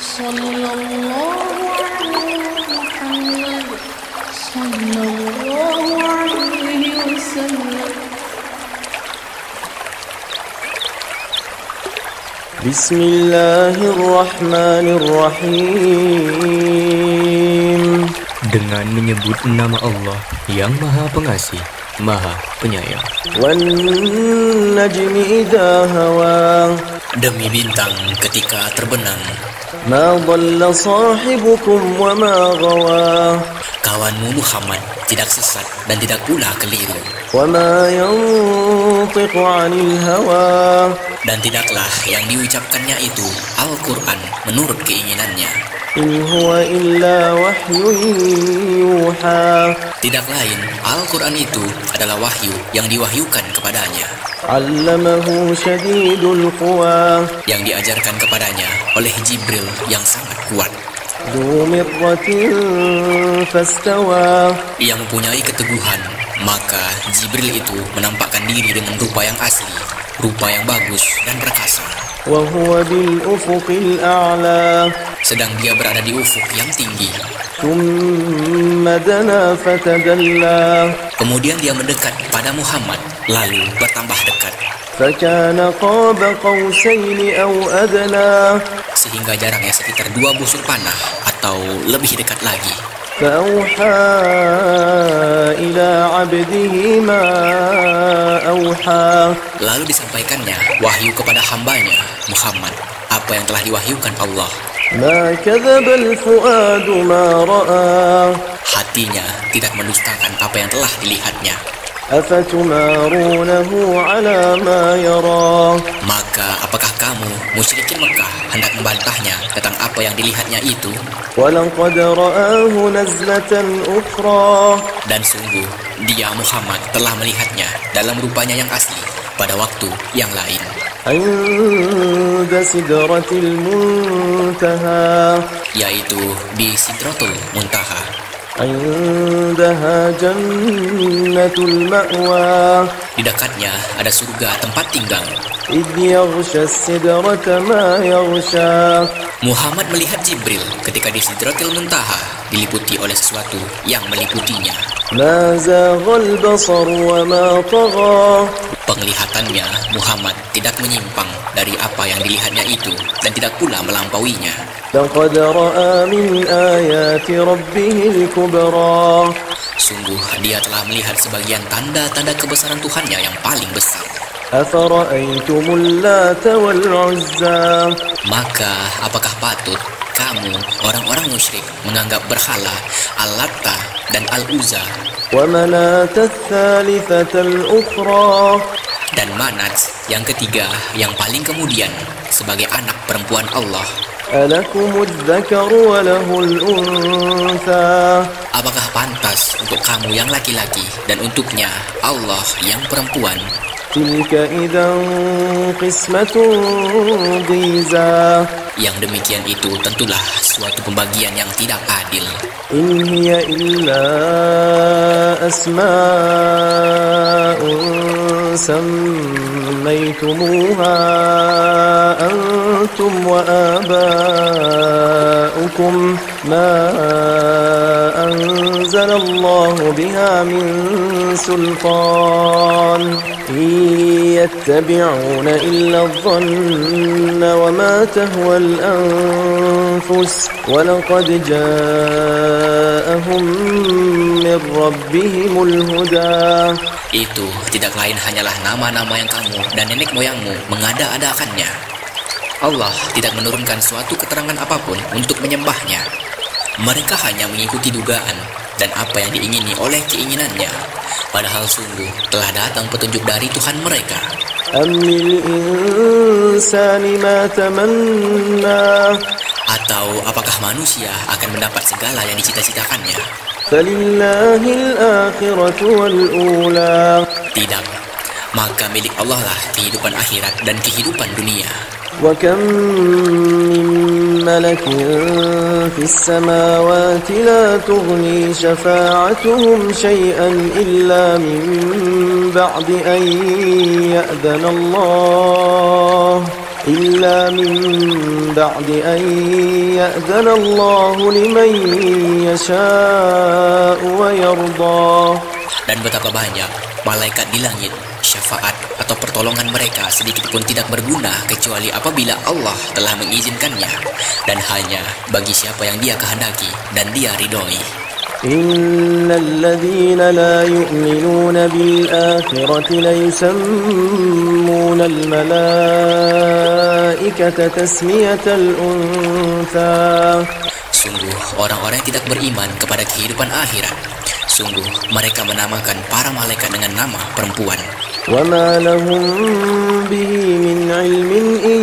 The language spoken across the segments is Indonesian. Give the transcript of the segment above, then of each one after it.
صلى الله على محمد صلى الله عليه وسلم. بسم الله الرحمن الرحيم. Dengan menyebut nama Allah yang Maha Pengasih, Maha Penyayang. وَالنَّجْمِ إِذَا هَوَى. Demi bintang ketika terbenam. مَا ضَلَّ صَاحِبُكُمْ وَمَا غَوَى. Kawanmu Muhammad tidak sesat dan tidak pula keliru. وَمَا يَنطِقُ عَنِ الْهَوَى. Dan tidaklah yang diucapkannya itu Al-Quran menurut keinginannya. إِنْ هُوَ إِلَّا وَحْيٌ يُوحَى. Tidak lain, Al-Quran itu adalah wahyu yang diwahyukan kepadanya, عَلَّمَهُ شَدِيدُ الْقُوَى. yang diajarkan kepadanya oleh Jibril yang sangat kuat, ذُو مِرَّةٍ فَاسْتَوَى. yang mempunyai keteguhan. Maka Jibril itu menampakkan diri dengan rupa yang asli, rupa yang bagus dan perkasa. وَهُوَ بِالْأُفُقِ الْأَعْلَى. Sedang dia berada di ufuk yang tinggi. ثُمَّ دَنَا فَتَدَلَّى. Kemudian dia mendekat pada Muhammad, lalu bertambah dekat, فَكَانَ قَابَ قَوْسَيْنِ أَوْ أَدْنَى. sehingga jaraknya sekitar 2 busur panah atau lebih dekat lagi. فَأَوْحَى إِلَى عَبْدِهِ مَا أَوْحَى. Lalu disampaikannya wahyu kepada hambanya, Muhammad, apa yang telah diwahyukan Allah. مَا كَذَبَ الْفُؤَادُ مَا رَأَى. Hatinya tidak mendustakan apa yang telah dilihatnya. أَفَتُمَارُونَهُ عَلَى مَا يَرَى. Maka apakah kamu, musyrikin Mekah, hendak membantahnya tentang apa yang dilihatnya itu? وَلَقَدْ رَآهُ نَزْلَةً أُخْرَى. Dan sungguh, dia Muhammad telah melihatnya dalam rupanya yang asli pada waktu yang lain, عند سدرة المنتهى. yaitu di Sidratul Muntaha. عندها جنة المأوى. Di dekatnya ada surga tempat tinggal. إذ يغشى السدرة ما يغشى. Muhammad melihat Jibril ketika di Sidratul Muntaha diliputi oleh sesuatu yang meliputinya. ما زاغ البصر وما طغى. Penglihatannya, Muhammad tidak menyimpang dari apa yang dilihatnya itu dan tidak pula melampauinya. لقد رأى من آيات ربه الكبرى. Sungguh dia telah melihat sebagian tanda-tanda kebesaran Tuhannya yang paling besar. أفرأيتم اللات والعزى. Maka apakah patut kamu, orang-orang musyrik, menganggap berhala Al-Latta dan Al-Uzza ومناة الثالثة الأخرى. dan Manat yang ketiga yang paling kemudian sebagai anak perempuan Allah? ألكم الذكر وله الأنثى. Apakah pantas untuk kamu yang laki-laki dan untuknya Allah yang perempuan? تلك إذا قسمة ضيزى. Yang demikian itu tentulah suatu pembagian yang tidak adil. إن هي إلا أسماء سميتموها أنتم وآباؤكم ما أنزل الله بها من سلطان إن يتبعون إلا الظن وما تهوى الأنفس ولقد جاءهم من ربهم الهدى. Itu tidak lain hanyalah nama-nama yang kamu dan nenek moyangmu mengada-adakannya. Allah tidak menurunkan suatu keterangan apapun untuk menyembahnya. Mereka hanya mengikuti dugaan dan apa yang diingini oleh keinginannya. Padahal sungguh telah datang petunjuk dari Tuhan mereka. أم للإنسان ما تمنى. Atau apakah manusia akan mendapat segala yang dicita-citakannya? فلله الآخرة والأولى. Tidak. Maka milik Allah lah kehidupan akhirat dan kehidupan dunia. وكم من ملك في السماوات لا تغني شفاعتهم شيئا إلا من بعد أن يأذن الله إلا من بعد أن يأذن الله لمن يشاء ويرضى. Dan betapa banyak malaikat di langit, syafaat atau pertolongan mereka sedikit pun tidak berguna kecuali apabila Allah telah mengizinkannya, dan hanya bagi siapa yang Dia kehendaki dan Dia ridhoi. إن الذين لا يؤمنون بالآخرة ليسمون الملائكة تسمية الأنثى. Sungguh orang-orang yang tidak beriman kepada kehidupan akhirat, sungguh mereka menamakan para malaikat dengan nama perempuan. وما لهم به من علم إن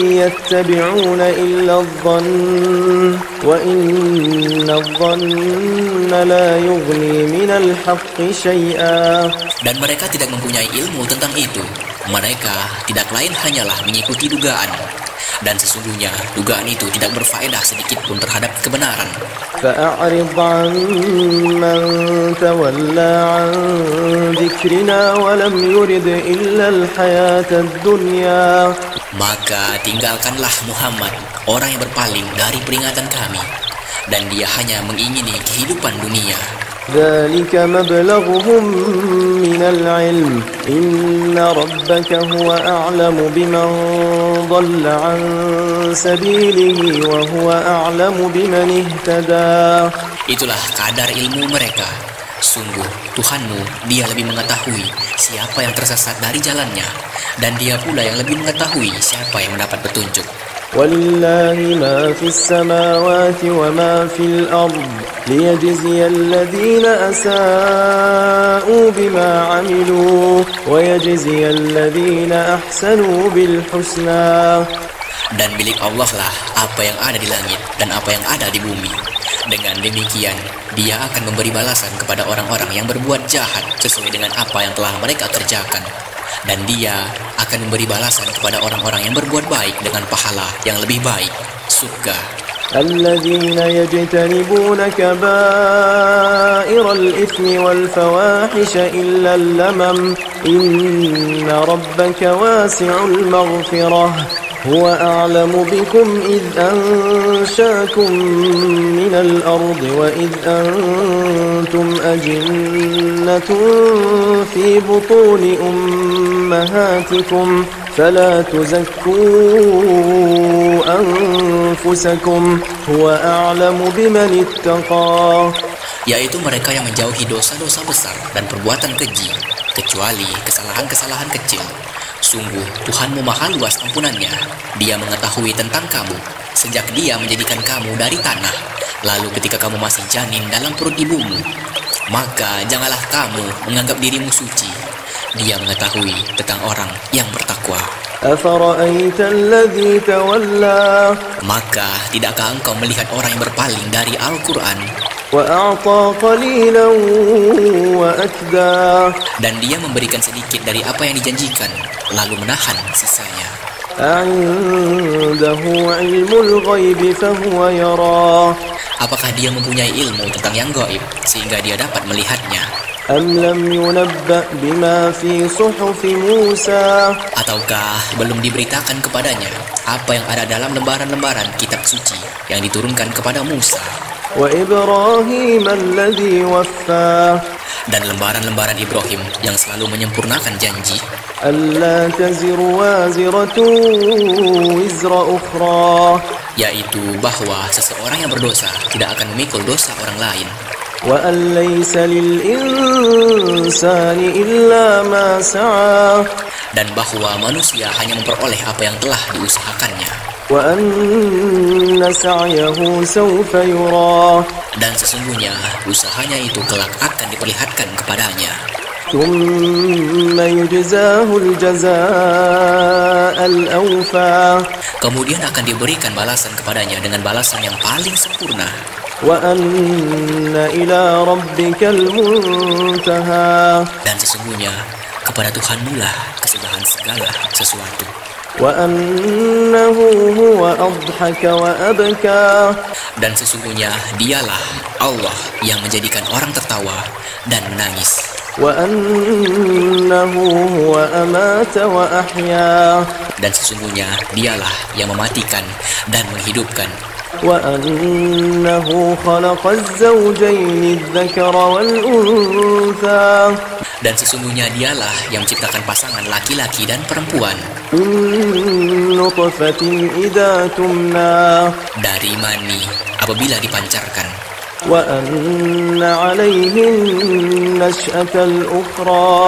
يتبعون إلا الظن وإن الظن لا يغني من الحق شيئا. Dan mereka tidak mempunyai ilmu tentang itu. Mereka tidak lain hanyalah mengikuti dugaan. Dan sesungguhnya dugaan itu tidak berfaedah sedikit pun terhadap kebenaran. فأعرض عن من تولى عن ذكرنا ولم يرد إلا الحياة الدنيا. Maka tinggalkanlah Muhammad, orang yang berpaling dari peringatan kami, dan dia hanya mengingini kehidupan dunia. ذلك مبلغهم من العلم إن ربك هو أعلم بمن ضل عن سبيله وهو أعلم بمن اهتدى. Itulah kadar ilmu mereka. Sungguh Tuhanmu, Dia lebih mengetahui siapa yang tersesat dari jalannya, dan Dia pula yang lebih mengetahui siapa yang mendapat petunjuk. ولله ما في السماوات وما في الأرض ليجزي الذين أساءوا بما عملوا ويجزي الذين أحسنوا بالحسنى. Dan milik Allah lah apa yang ada di langit dan apa yang ada di bumi. Dengan demikian, Dia akan memberi balasan kepada orang-orang yang berbuat jahat sesuai dengan apa yang telah mereka kerjakan. Dan Dia akan memberi balasan kepada orang-orang yang berbuat baik dengan pahala yang lebih baik, surga. الذين يجتنبون كبائر الإثم والفواحش إلا اللمم إن ربك واسع المغفرة هو أعلم بكم إذ أنشاكم من الأرض وإذ أنتم أجنة في بطون أمهاتكم فلا تزكوا أنفسكم هو أعلم بمن اتقى. Yaitu mereka yang menjauhi dosa-dosa besar dan perbuatan keji, kecuali kesalahan-kesalahan kecil. Sungguh Tuhanmu maha luas ampunannya. Dia mengetahui tentang kamu sejak Dia menjadikan kamu dari tanah, lalu ketika kamu masih janin dalam perut ibumu. Maka janganlah kamu menganggap dirimu suci. Dia mengetahui tentang orang yang bertakwa. أفرأيت الذي تولى. Maka tidakkah engkau melihat orang yang berpaling dari Al-Quran وأعطى قليلا وأكدى. dan dia memberikan sedikit dari apa yang dijanjikan, lalu menahan sisanya? عنده علم الغيب فهو يرى. Apakah dia mempunyai ilmu tentang yang gaib sehingga dia dapat melihatnya? أم لم ينبأ بما في صحف موسى. Ataukah belum diberitakan kepadanya apa yang ada dalam lembaran-lembaran kitab suci yang diturunkan kepada Musa وإبراهيم الذي وفى. dan lembaran-lembaran Ibrahim yang selalu menyempurnakan janji, ألا تزر وازرة وزر أخرى. yaitu bahwa seseorang yang berdosa tidak akan memikul dosa orang lain, وأن ليس للإنسان إلا ما سعى. dan bahwa manusia hanya memperoleh apa yang telah diusahakannya, وأن سعيه سوف يرى. dan sesungguhnya usahanya itu kelak akan diperlihatkan kepadanya. ثم يجزاه الجزاء الأوفى. Kemudian akan diberikan balasan kepadanya dengan balasan yang paling sempurna. وأن إلى ربك المنتهى. Dan sesungguhnya kepada Tuhanmu lah kesudahan segala sesuatu. وأنه هو أضحك وأبكى. Dan sesungguhnya Dialah Allah yang menjadikan orang tertawa dan menangis. وأنه هو أمات وأحيا Dan sesungguhnya dialah yang mematikan dan menghidupkan. وأنه خلق الزوجين الذكر والأنثى Dan sesungguhnya dialah yang menciptakan pasangan laki-laki dan perempuan. من نطفة إذا تمنى Dari mani apabila dipancarkan. وأن عليه النشأة الأخرى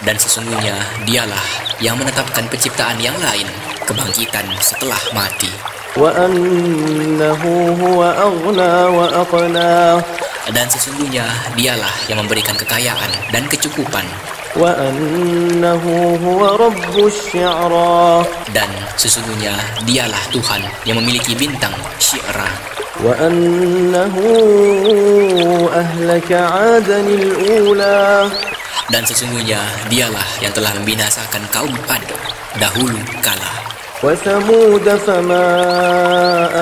Dan sesungguhnya dialah yang menetapkan penciptaan yang lain, kebangkitan setelah mati. وأنه هو أغنى وأقنى Dan sesungguhnya dialah yang memberikan kekayaan dan kecukupan. وأنه هو رب الشعرى Dan sesungguhnya dialah Tuhan yang memiliki bintang Syi'ra. وأنه أهلك عادا الأولى Dan sesungguhnya dialah yang telah membinasakan kaum Ad dahulu kala. وثمود فما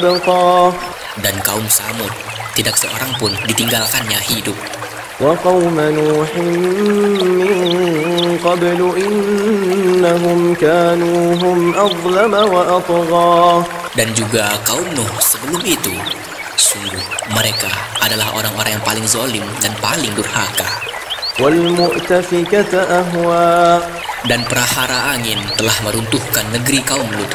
أبقى Dan kaum Samud tidak seorang pun ditinggalkannya hidup. وقوم نوح من قبل إنهم كانوا هم أظلم وأطغى Dan juga kaum Nuh sebelum itu. Sungguh mereka adalah orang-orang yang paling zalim dan paling durhaka. والمؤتفكة أهوى Dan prahara angin telah meruntuhkan negeri kaum Lut,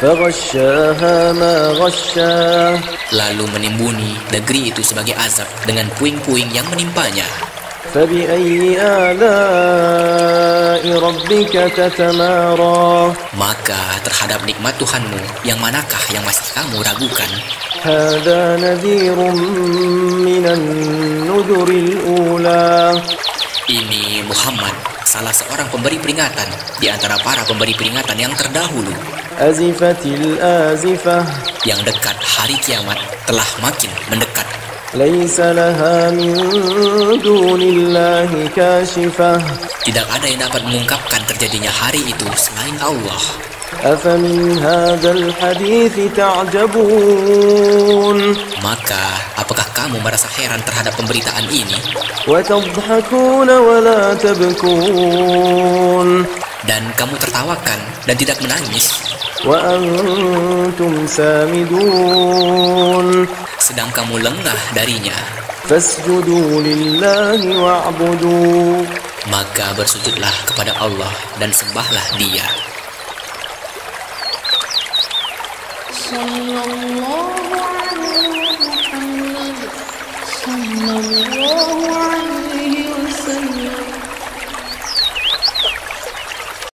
فغشاها ما غشا lalu menimbuni negeri itu sebagai azab dengan puing-puing yang menimpanya. فبأي آلاء ربك تتمارى Maka terhadap nikmat Tuhanmu, yang manakah yang masih kamu ragukan? هذا نذير من النذر الأولى Ini Muhammad, salah seorang pemberi peringatan di antara para pemberi peringatan yang terdahulu. أزفت الآزفة Yang dekat hari kiamat telah makin mendekat. ليس لها من دون الله كاشفة Tidak ada yang dapat mengungkapkan terjadinya hari itu selain Allah. أفمن هذا الحديث تعجبون Maka, apakah kamu merasa heran terhadap pemberitaan ini? وتضحكون ولا تبكون Dan kamu tertawakan dan tidak menangis, وأنتم سامدون sedang kamu lengah darinya. فاسجدوا لله واعبدوا Maka bersujudlah kepada Allah dan sembahlah Dia. صلى الله على محمد صلى الله عليه